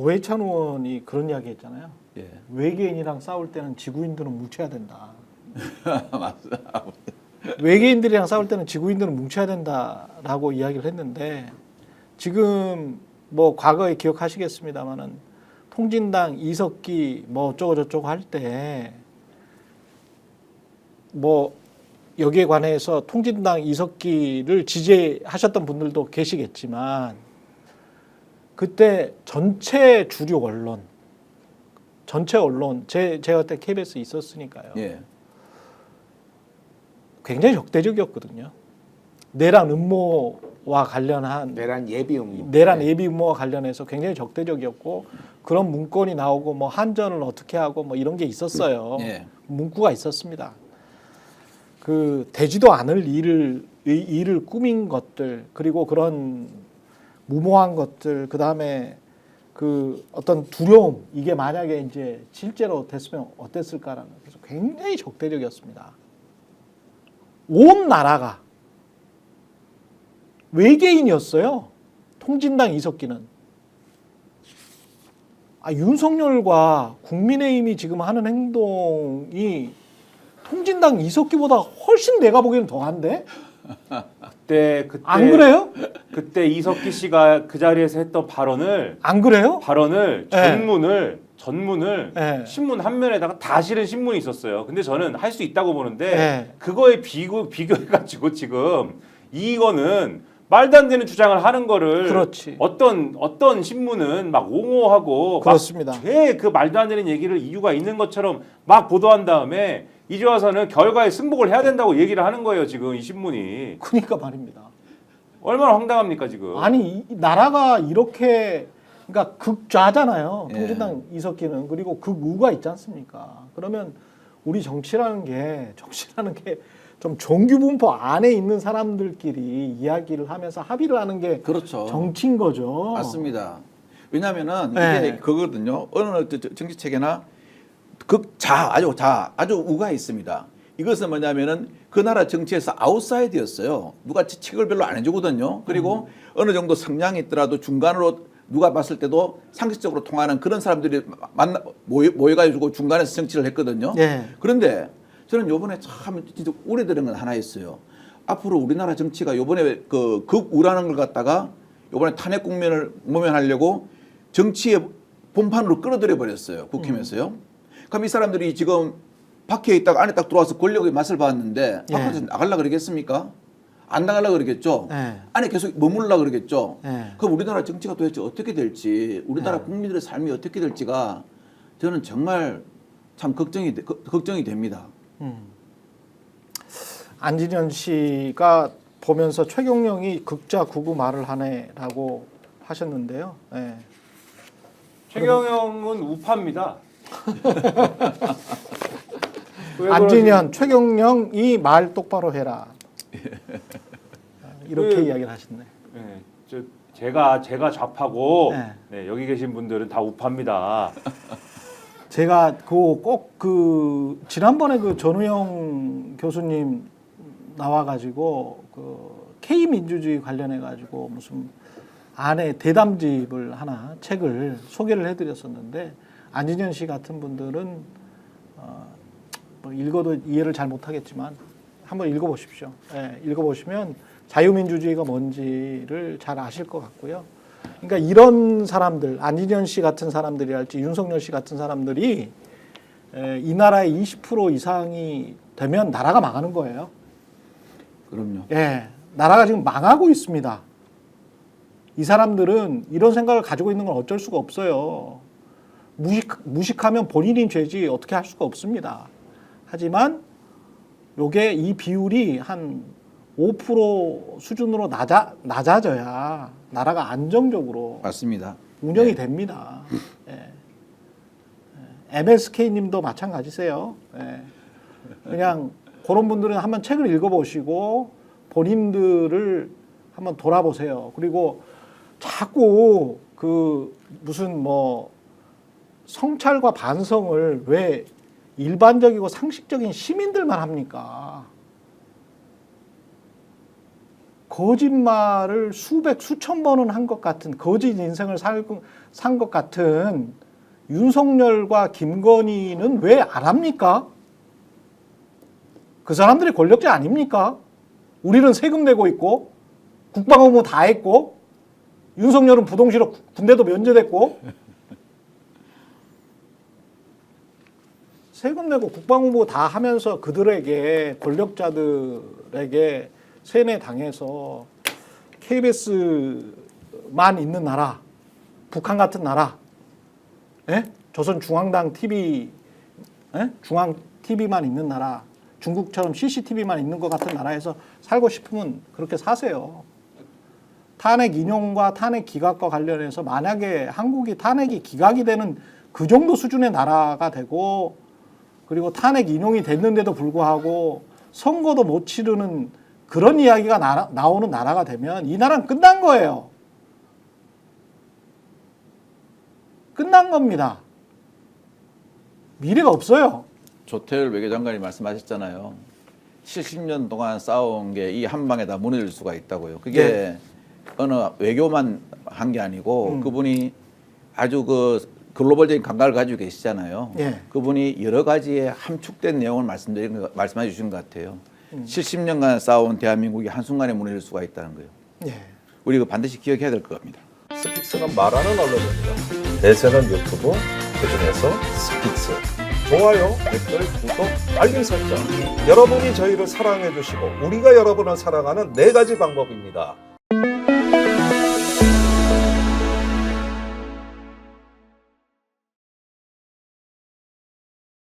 노회찬 의원이 그런 이야기 했잖아요. 예. 외계인이랑 싸울 때는 지구인들은 뭉쳐야 된다. 맞습니다. 외계인들이랑 싸울 때는 지구인들은 뭉쳐야 된다라고 이야기를 했는데 지금 뭐 과거에 기억하시겠습니다만은 통진당 이석기 뭐 어쩌고 저쩌고 할 때 뭐 여기에 관해서 통진당 이석기를 지지하셨던 분들도 계시겠지만 그때 전체 주류 언론, 전체 언론, 제가 그때 KBS에 있었으니까요. 예. 굉장히 적대적이었거든요. 내란 음모와 관련한 내란 예비 음모. 내란 예비 음모와 관련해서 굉장히 적대적이었고 그런 문건이 나오고 뭐 한전을 어떻게 하고 뭐 이런 게 있었어요. 예. 문구가 있었습니다. 그 되지도 않을 일을 꾸민 것들 그리고 그런 무모한 것들 그 다음에 그 어떤 두려움 이게 만약에 이제 실제로 됐으면 어땠을까라는 그래서 굉장히 적대적이었습니다. 온 나라가 외계인이었어요. 통진당 이석기는. 윤석열과 국민의힘이 지금 하는 행동이 통진당 이석기보다 훨씬 내가 보기에는 더한데? 그때 안 그래요? 그때 이석기 씨가 그 자리에서 했던 발언을 안 그래요? 전문을 네. 신문 한 면에다가 다 실은 신문이 있었어요. 근데 저는 할 수 있다고 보는데 네. 그거에 비교해가지고 지금 이거는 말도 안 되는 주장을 하는 거를 그렇지. 어떤 신문은 막 옹호하고 그렇습니다. 그 말도 안 되는 얘기를 이유가 있는 것처럼 막 보도한 다음에 이제 와서는 결과에 승복을 해야 된다고 얘기를 하는 거예요. 지금 이 신문이 그러니까 말입니다. 얼마나 황당합니까 지금? 아니 이 나라가 이렇게 그러니까 극좌잖아요. 예. 통진당 이석기는 그리고 극우가 있지 않습니까? 그러면 우리 정치라는 게 좀 종교분포 안에 있는 사람들끼리 이야기를 하면서 합의를 하는 게 그렇죠. 정치인 거죠. 맞습니다. 왜냐하면은 네. 이게 그거거든요. 어느 정치 체계나 아주 우가 있습니다. 이것은 뭐냐면은 그 나라 정치에서 아웃사이드였어요. 누가 책을 별로 안 해주거든요. 그리고 어느 정도 성량이 있더라도 중간으로 누가 봤을 때도 상식적으로 통하는 그런 사람들이 모여가지고 중간에서 정치를 했거든요. 예. 그런데 저는 요번에 참 진짜 우려되는 건 하나 있어요. 앞으로 우리나라 정치가 요번에 그 극우라는 걸 갖다가 요번에 탄핵 국면을 모면하려고 정치의 본판으로 끌어들여 버렸어요. 국힘에서요. 그럼 이 사람들이 지금 밖에 있다가 안에 딱 들어와서 권력의 맛을 봤는데 예. 밖에서 나가려고 그러겠습니까? 안 나가려고 그러겠죠. 예. 안에 계속 머물려고 그러겠죠. 예. 그럼 우리나라 정치가 도대체 어떻게 될지 우리나라 국민들의 삶이 어떻게 될지가 저는 정말 참 걱정이 됩니다. 안진현 씨가 보면서 최경영이 극좌 극우 말을 하네라고 하셨는데요. 예. 최경영은 우파입니다. 왜 안진현, 최경영 이 말 똑바로 해라. 이렇게 이야기를 하셨네. 네, 제가 좌파고 네. 네, 여기 계신 분들은 다 우파입니다. 제가 꼭 지난번에 그 전우영 교수님 나와가지고 그 K 민주주의 관련해 가지고 무슨 안에 대담집을 하나 책을 소개를 해드렸었는데 안진현 씨 같은 분들은 뭐 읽어도 이해를 잘 못하겠지만 한번 읽어보십시오. 예, 읽어보시면 자유민주주의가 뭔지를 잘 아실 것 같고요. 그러니까 이런 사람들, 안진현 씨 같은 사람들이랄지 윤석열 씨 같은 사람들이 이 나라의 20% 이상이 되면 나라가 망하는 거예요. 그럼요. 예, 나라가 지금 망하고 있습니다. 이 사람들은 이런 생각을 가지고 있는 건 어쩔 수가 없어요. 무식하면 본인이 죄지 어떻게 할 수가 없습니다. 하지만 요게 이 비율이 한 5% 수준으로 낮아져야 나라가 안정적으로 맞습니다. 운영이 네. 됩니다. 예. MSK님도 마찬가지세요. 예. 그냥 그런 분들은 한번 책을 읽어보시고 본인들을 한번 돌아보세요. 그리고 자꾸 그 무슨 뭐 성찰과 반성을 왜 일반적이고 상식적인 시민들만 합니까? 거짓말을 수천 번은 한 것 같은 거짓 인생을 산 것 같은 윤석열과 김건희는 왜 안 합니까? 그 사람들이 권력자 아닙니까? 우리는 세금 내고 있고 국방업무 다 했고 윤석열은 부동실업 군대도 면제됐고 세금 내고 국방부 다 하면서 그들에게 권력자들에게 세뇌 당해서 KBS만 있는 나라, 북한 같은 나라, 예? 조선 중앙당 TV, 예? 중앙 TV만 있는 나라, 중국처럼 CCTV만 있는 것 같은 나라에서 살고 싶으면 그렇게 사세요. 탄핵 인용과 탄핵 기각과 관련해서 만약에 한국이 탄핵이 기각이 되는 그 정도 수준의 나라가 되고 그리고 탄핵 인용이 됐는데도 불구하고 선거도 못 치르는 그런 이야기가 나오는 나라가 되면 이 나라는 끝난 거예요. 끝난 겁니다. 미래가 없어요. 조태열 외교장관이 말씀하셨잖아요. 70년 동안 쌓아온 게 이 한 방에 다 무너질 수가 있다고요. 그게 네. 어느 외교만 한 게 아니고 그분이 아주 그 글로벌적인 감각을 가지고 계시잖아요. 예. 그분이 여러 가지의 함축된 내용을 말씀해 주신 것 같아요. 70년간 쌓아온 대한민국이 한순간에 무너질 수가 있다는 거예요. 예. 우리 그 반드시 기억해야 될 것 같습니다. 스픽스는 말하는 언론입니다. 대세는 유튜브, 그중에서 스픽스. 좋아요, 댓글, 구독, 알림 설정. 여러분이 저희를 사랑해 주시고 우리가 여러분을 사랑하는 4가지 방법입니다.